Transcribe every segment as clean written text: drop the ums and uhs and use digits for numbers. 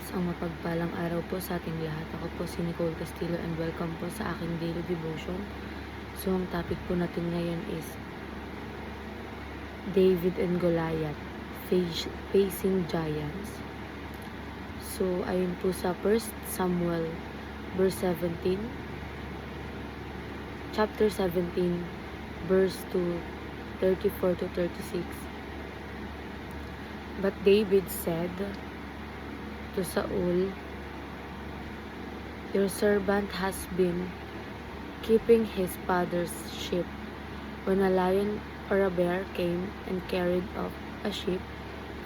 Isang mapagpalang araw po sa ating lahat. Ako po si Nicole Castillo and welcome po sa aking daily devotion. So, ang topic po natin ngayon is David and Goliath, facing giants. So, ayun po sa 1 Samuel verse 17, chapter 17, verse 2, 34 to 36. But David said to Saul, "Your servant has been keeping his father's sheep. When a lion or a bear came and carried off a sheep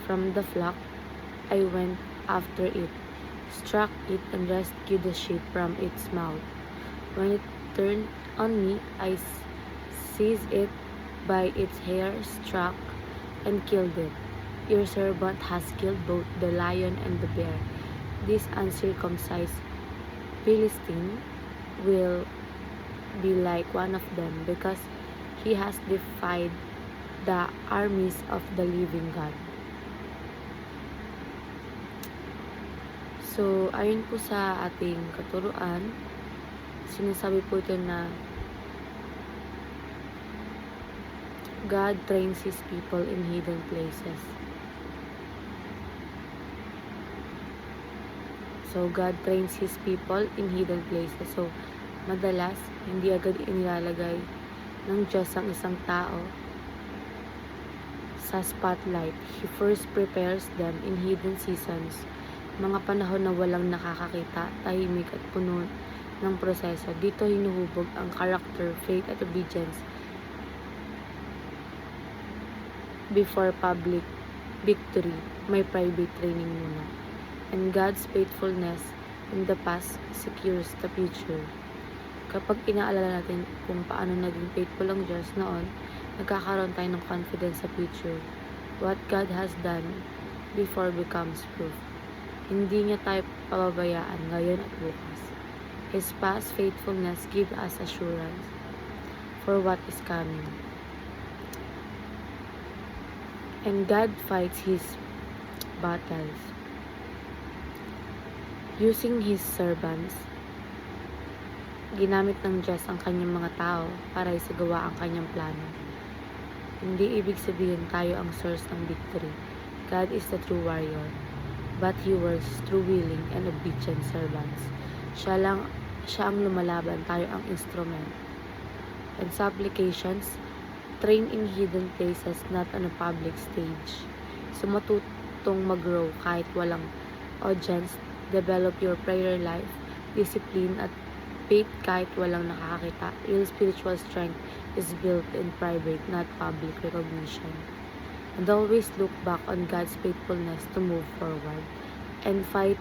from the flock, I went after it, struck it, and rescued the sheep from its mouth. When it turned on me, I seized it by its hair, struck, and killed it. Your servant has killed both the lion and the bear. This uncircumcised Philistine will be like one of them because he has defied the armies of the living God." So, ayon po sa ating katuruan, sinasabi po ito na God trains His people in hidden places. So, God trains His people in hidden places. So, madalas, hindi agad inilalagay ng Diyos ang isang tao sa spotlight. He first prepares them in hidden seasons, mga panahon na walang nakakakita, tahimik at puno ng proseso. Dito hinuhubog ang character, faith at obedience before public victory. May private training muna. And God's faithfulness in the past secures the future. Kapag inaalala natin kung paano naging faithful ang Diyos noon, nagkakaroon tayo ng confidence sa future. What God has done before becomes proof. Hindi niya tayo pababayaan ngayon at bukas. His past faithfulness gives us assurance for what is coming. And God fights His battles using His servants. Ginamit ng Diyos ang kanyang mga tao para isagawa ang kanyang plano. Hindi ibig sabihin tayo ang source ng victory. God is the true warrior, but He works through willing and obedient servants. Siya ang lumalaban, tayo ang instrument. And sa applications, train in hidden places, not on a public stage. So matutong mag-grow kahit walang audience. Develop your prayer life, discipline at faith kahit walang nakakakita. Real spiritual strength is built in private, not public recognition. And always look back on God's faithfulness to move forward. And fight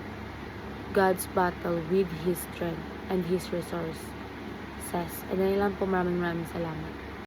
God's battle with His strength and His resources. And ayun lang po, maraming salamat.